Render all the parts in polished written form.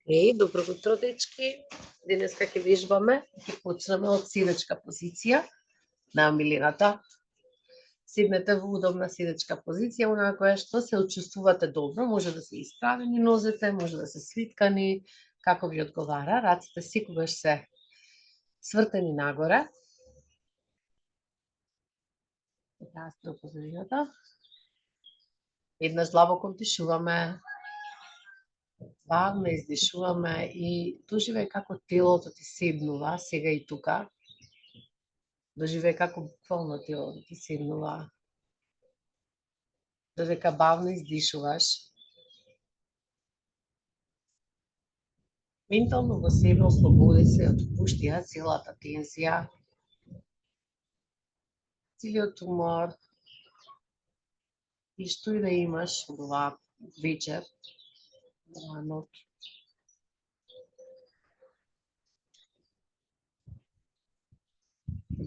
Добро утро, дечки. Денеска ќе вежбаме, ќе почнеме од седечка позиција на милината. Седнете во удобна седечка позиција, онаа која што се очувствувате добро, може да се исправени нозете, може да се свиткани, како ви одговара. Раците секогаш се свртени нагоре. Јасно позицијата. Еднаш длабоко вдишуваме. Бавно издишуваме и доживеј како телото ти седнува, сега и тука. Доживеј како буквално телото ти седнува. Додека бавно издишуваш. Ментално во себе ослободи се, отпушти ја целата тензија, целиот умор и што и да имаш во оваа вечер, оваа ноќ.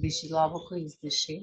Диши длабоко, издиши.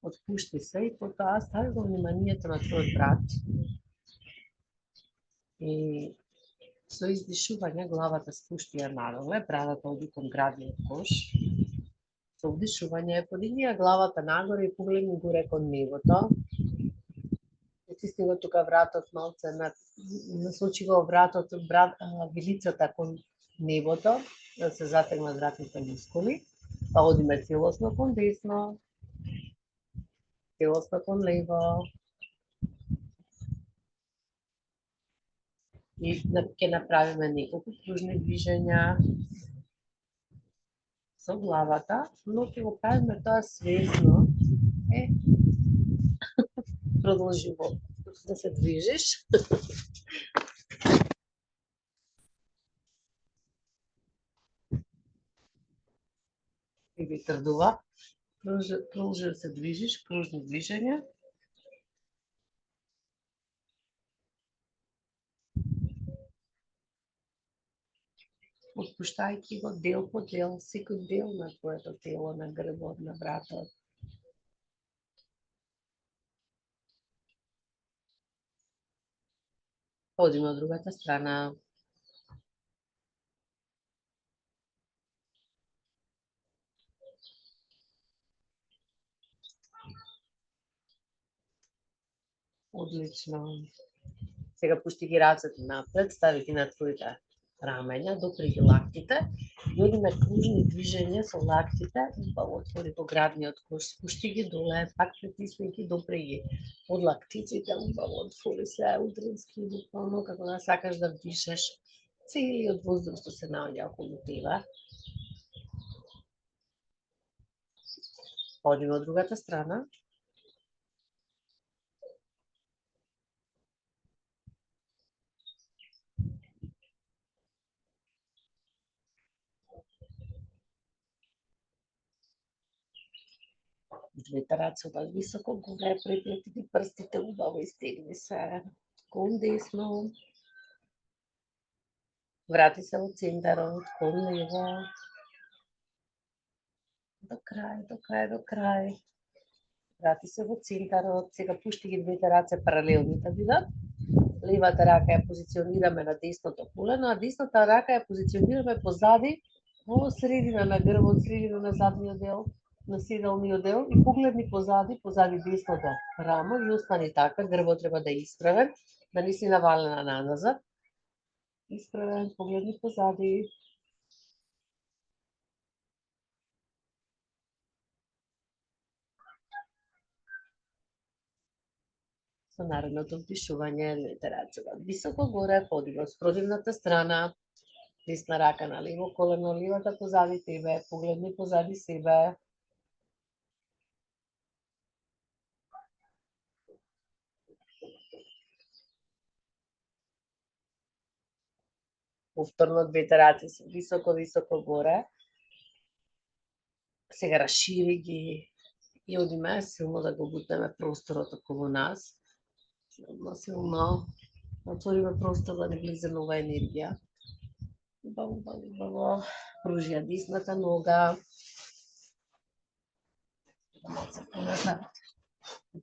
Отпушти се и потоа стави го вниманието на твојот брат. И со издишување главата спушти ја надоле, брадата оди кон градниот кош. Со вдишување подигни ја главата нагоре и погледни горе кон небото. Стисни го тука вратот малце, насочи го вратот, вилицата кон небото, да се затегнат вратните мускули, па одиме целосно кон десно, целосно кон лево. И ќе направиме неколку кружни движења со главата, но ќе го правиме тоа свесно. Продолжи да се движиш. И ви трдува. Продолжи да се движиш, кружни движења. Отпуштајќи го дел по дел, секој дел на твоето тело, на грбот, на вратот. Одиме од другата страна. Одлично. Сега пушти ги рацете напред, стави ги на твоите рамења, допри ги лактите и одиме кружни движења со лактите, убаво отвори го градниот кош, спушти ги доле, пак притисни ги, допри ги од лактиците, убаво отвори се утрински, буквално како да сакаш да вдишеш целиот воздух што се наоѓа околу тебе. Одиме од другата страна. Двете раце обаш високо горе, преплети ги прстите, убаво истегни се кон десно. Врати се во центарот, кон лево. До крај, до крај, до крај. Врати се во центарот. Сега пушти ги двете раце паралелни да бидат. Левата рака ја позиционираме на десното колено, а десната рака ја позиционираме позади, во средина на грбот, средина на задниот дел, на седалниот дел и погледни позади десното рамо и остани така, грбот треба да е исправен, да не си навалена наназад. Исправен, погледни позади. Со наредното вдишување, двете раце високо горе, подиме од спротивната страна, десна рака на лево колено, левата позади тебе, погледни позади себе. Повторно двете раце се високо горе. Сега расшири ги и одиме силно да го бутнеме просторот околу нас. Силно отвориме простор да не влезе нова енергија. Убаво. Пружи ја десната нога.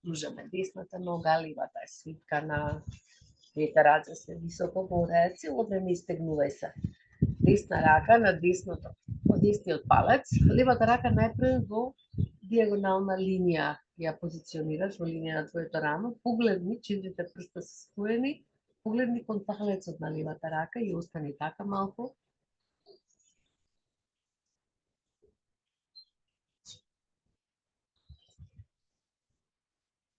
Пружаме десната нога, левата е свиткана. Двете раце се високо горе, цело време истегнувај се. Десна рака на десното, од десниот палец, левата рака најпрво во диагонална линија ја позиционираш во линија на твоето рамо, погледни, четирите прста се споени, погледни кон палецот на левата рака и остани така малку.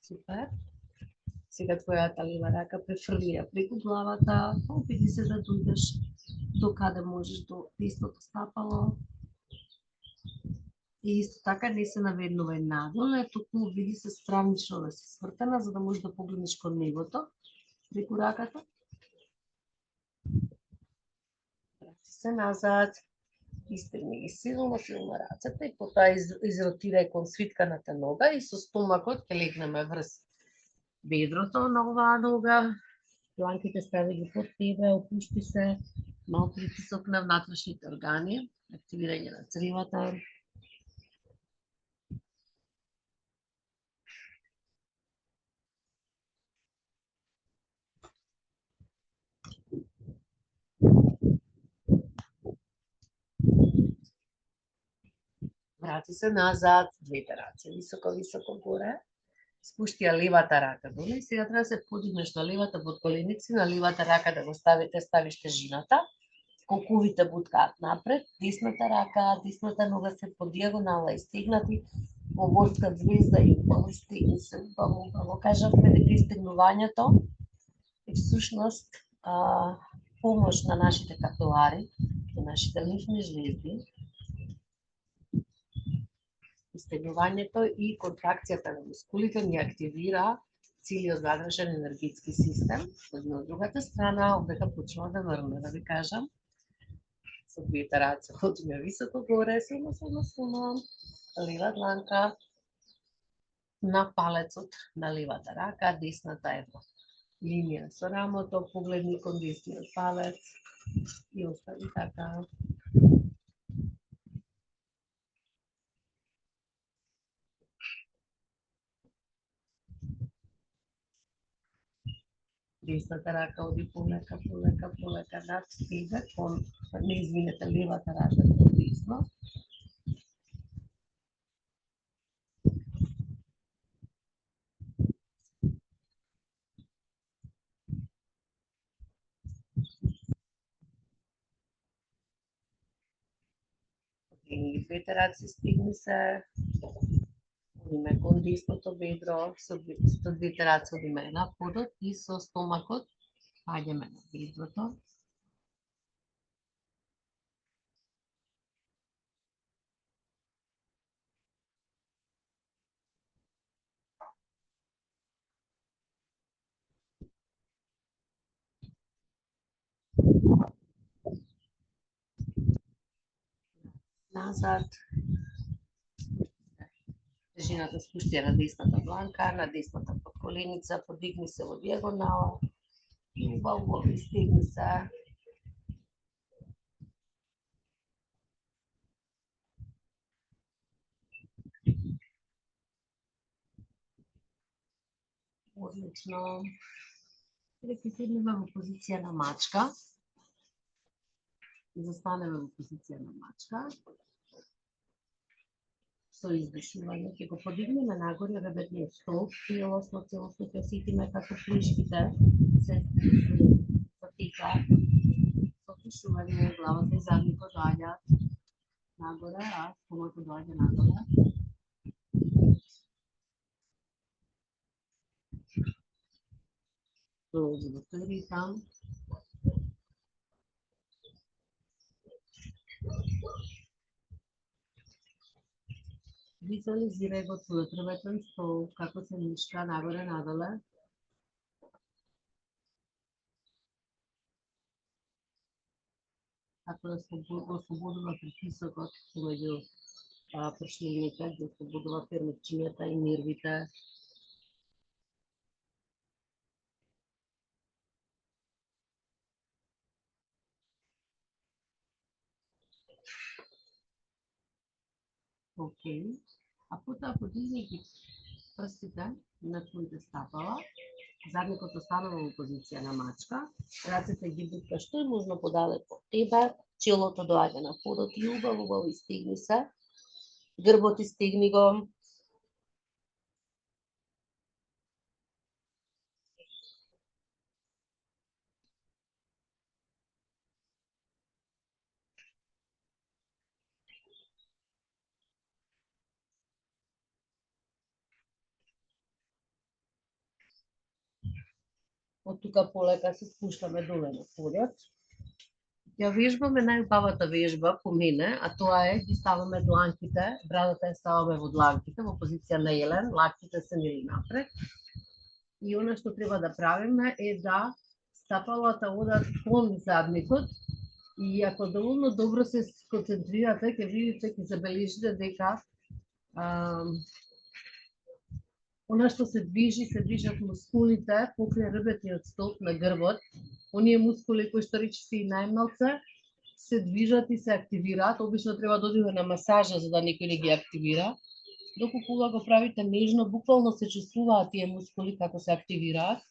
Супер. Сега твојата лева рака префрли ја преку главата, опити се да дојдеш до каде можеш, до десното стапало. И исто така не се наведнувај надоле, туку види се странично да се свртена, за да можеш да погледнеш кон небото, преку раката. Врати се назад, истегни ги силно рацете и потоа изротирај кон свитканата нога и со стомакот ќе легнеме врз бедрото на оваа нога, дланките стави ги под тебе, опушти се, мал притисок на внатрешните органи, активирање на цревата. Врати се назад, двете раце високо горе. Спушти ја левата рака доле и сега треба да се подигнеш на левата подколеници, на левата рака да го ставиш тежината. Колковите буткаат напред, десната рака, десната нога се по диагонала истегнати, во морска звезда и убаво стегни се, убаво. Кажавме дека истегнувањето е всушност помош на нашите капилари, на нашите лимфни жлезди. Истегнувањето и контракцијата на мускулите ни активира целиот задрешен енергетски систем. Од другата страна, овдека почнува да врне, да ви кажам. Со двете раце одиме високо горе, силно, лева дланка на палецот на левата рака, десната е во линија со рамото, погледни кон десниот палец и остави така. Десната рака оди полека над тебе, не извинете, левата рака кон десно. И двете раце стигни се, одиме кон десното бедро, со двете раце одиме на подот и со стомакот паѓаме на бедрото. Назад. Тежината спушти на десната дланка, на десната подколеница, подигни се во диагонала и убаво истегни се. Одлично. Сега седнеме во позиција на мачка. Застанеме во позиција на мачка. Со издишување ќе го подигнеме нагоре ребетниот столб, целосно ќе сетиме како плишките се затикаат. Со дишување главата и задникот доаѓаат нагоре, а стомакот доаѓа надоле. Долози во тој ритам. Визуализирај го твојот ребетен столб, како се нишка нагоре надоле. Како да се ослободува притисокот помеѓу пршнините, да ослободува пермекчињата и нервите. Океј. А потоа подигни ги прстите на твоите стапала Задникот останува во позиција на мачка, рацете ги бутка што е можно подалеку од тебе, челото доаѓа на подот и убаво истигни се, грбот истигни го. Од тука полека се спуштаме доле на подот. Ја вежбаме најубавата вежба по мене, а тоа е ги ставаме дланките, брадата ја ставаме во дланките во позиција на елен, лактите се нели напред. И она што треба да правиме е да стапалата одат кон задникот и ако доволно добро се сконцентрирате, ќе видите, ќе забележите дека она што се движат мускулите покрај ребетниот столб на грбот, оние мускули кои што речиси и најмалце, се движат и се активираат. Обично треба да одиме на масажа за да некој не ги активира. Доколку кога го правите нежно, буквално се чувствуваат тие мускули како се активираат.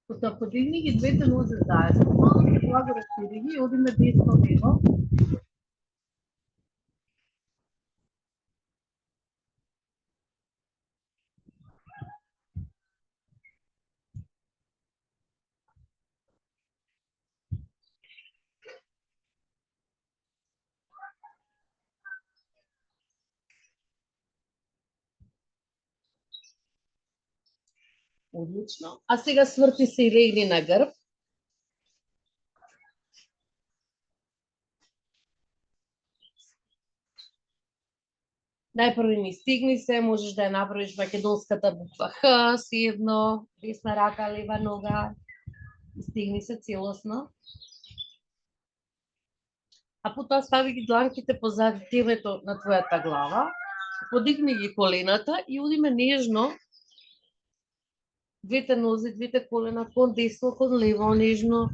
Потоа подигни ги двете нозе заедно, малку се благо растири ги и одиме десно-лево. Одлично. А сега сврти се и легни на грб. Најпрво ни стигни се, можеш да ја направиш македонската буква Х, седно, десна рака, лева нога, стигни се целосно. А потоа стави ги дланките позади телето на твојата глава, подигни ги колената и одиме нежно двете нозе, двете колена кон десно, кон лево, нежно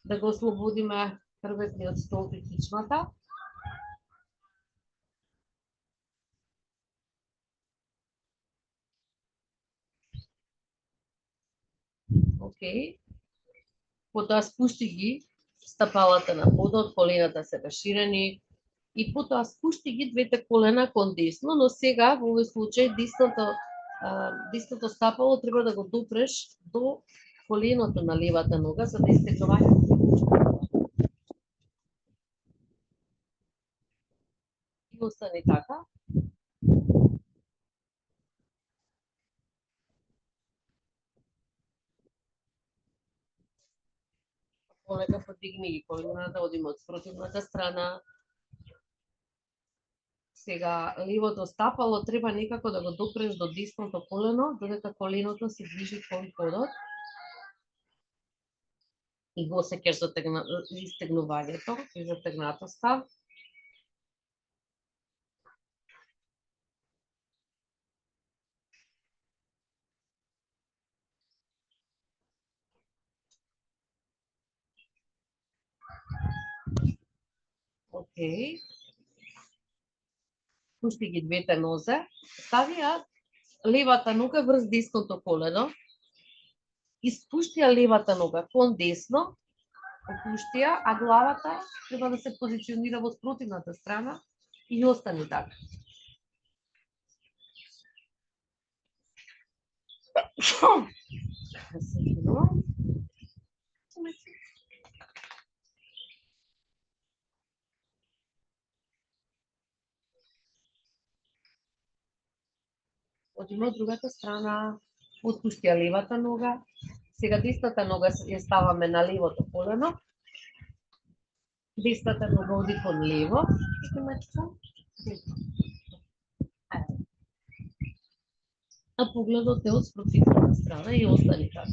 да го ослободиме хрбетниот столб и кичмата. Океј. Потоа спушти ги стапалата на подот, колената се расширени и потоа спушти ги двете колена кон десно, но сега во овој случај десното стапало треба да го допреш до коленото на левата нога за да истекнувањето. И остане така. Полека подигни ги колената, одиме од спротивната страна. Сега левото стапало треба некако да го допреш до десното колено, додека коленото се движи кон подот. И го осеќаш истегнувањето и затегнатоста. Океј. Пушти ги двете нозе. Стави ја левата нога врз десното колено. Испушти ја левата нога кон десно. Опушти ја, а главата треба да се позиционира во спротивната страна и остани така. Одиме од другата страна. Отпушти ја левата нога. Сега десната нога ја ставаме на левото колено. Десната нога оди кон лево. А погледот е од спротивната страна и остани така.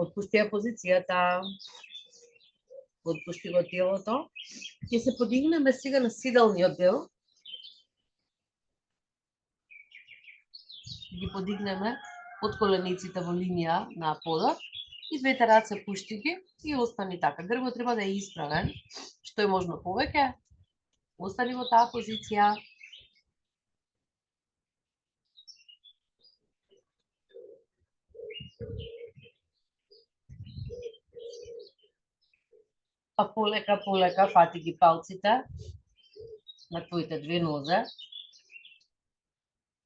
Отпусти ја позицијата. Отпусти го телото. Ќе се подигнеме сега на седалниот дел. Ги подигнеме под колениците во линија на подот и двете раце пушти ги и остани така. Грбот треба да е исправен, што е можно повеќе. Остани во таа позиција. Па полека фати ги палците на твоите две нозе.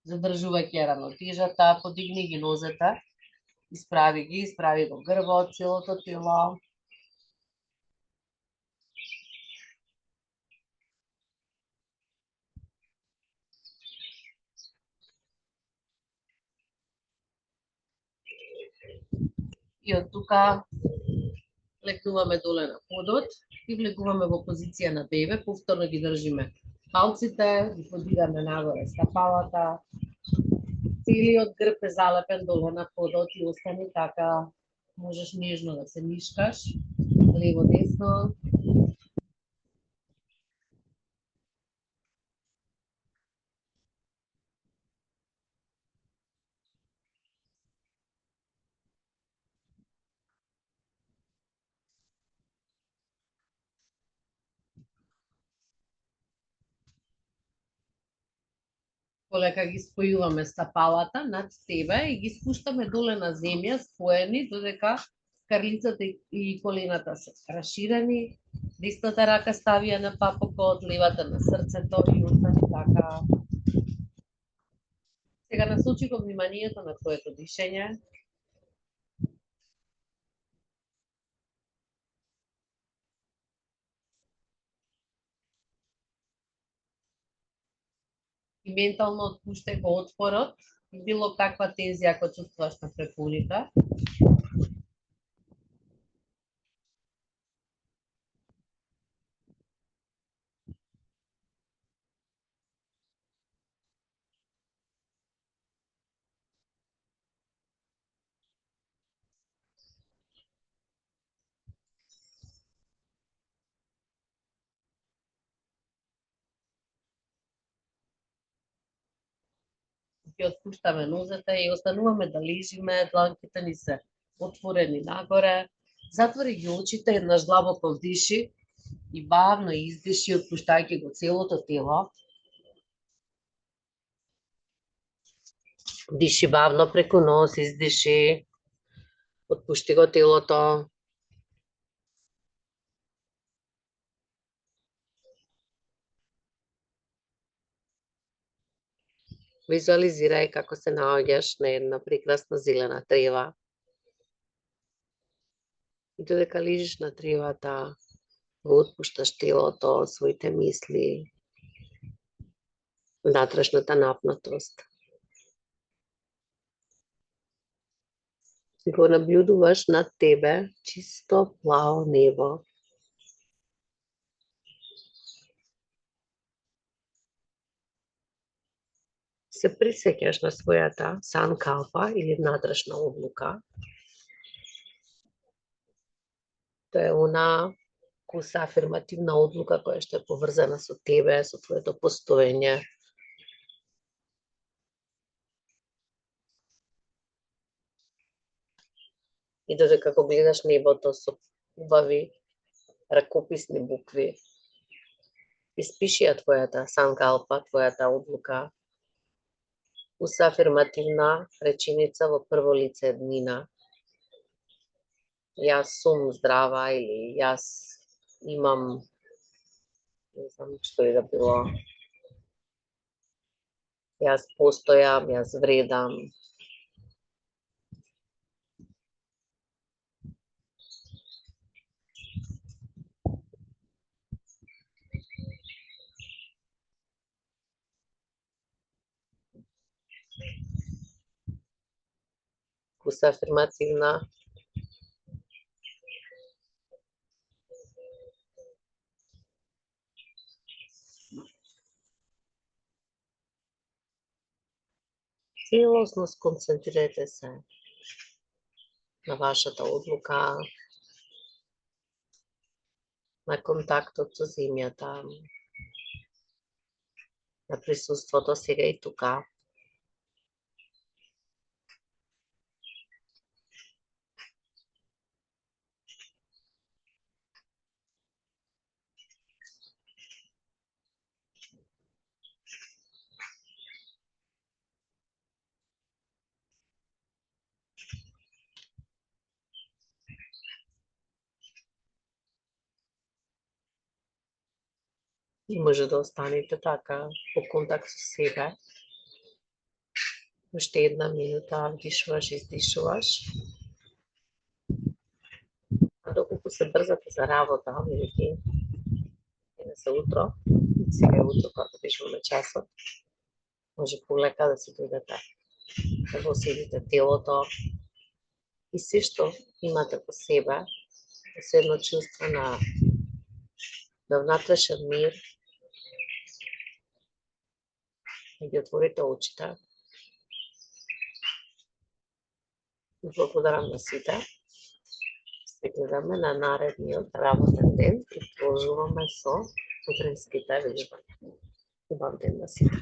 Задржувајќи равнотежата, подигни ги нозете, исправи го грбот, целото тело. И од тука легнуваме доле на подот и влегуваме во позиција на бебе, повторно ги држиме палците, ги подигаме нагоре стапалата. Целиот грб е залепен долу на подот и остани така. Можеш нежно да се нишкаш, лево-десно. Полека ги спојуваме стапалата над тебе и ги спуштаме доле на земја, споени, додека карлицата и колената се расширени. Десната рака стави ја на папокот, левата на срцето и остани така. Сега насочи го вниманието на твоето дишење. И ментално отпуштај го отпорот, било каква тензија ако чувствуваш на препоните. Ги отпуштаме нозете и остануваме да лежиме, дланките ни се отворени нагоре. Затвори ги очите, еднаш длабоко вдиши и бавно издиши, отпуштајќи го целото тело. Диши бавно преку нос, издиши. Отпушти го телото. Визуализирај како се наоѓаш на една прекрасна зелена трева. И додека лежиш на тревата, го отпушташ телото, своите мисли, внатрешната напнатост. И го наблюдуваш над тебе чисто плаво небо. Се присеќаш на својата санкалпа или внатрешна облука. Тоа е она куса афирмативна одлука која што е поврзана со тебе, со твоето постоење. И додека го гледаш небото со убави ракописни букви, испиши ја твојата санкалпа, твојата одлука, куса афирмативна реченица во прво лице еднина. јас сум здрава или јас имам, не знам што и да било, јас постојам, јас вредам. Куса афирмативна. Целосно сконцентрирате се на вашата одлука, на контактот со земјата, на присуството сега и тука. И може да останете така во контакт со себе. Уште една минута вдишуваш, издишуваш. А доколку се брзате за работа, видите, денес е утро, сега е утро кога пишуваме часот, може полека да се дојдете, да го оседите телото и се што имате по себе, се едно чувство на внатрешен мир, и ги отворите очите. Благодарам на сите. Се гледаме на наредниот работен ден и продолжуваме со утринските вежбања. Убав ден на сите.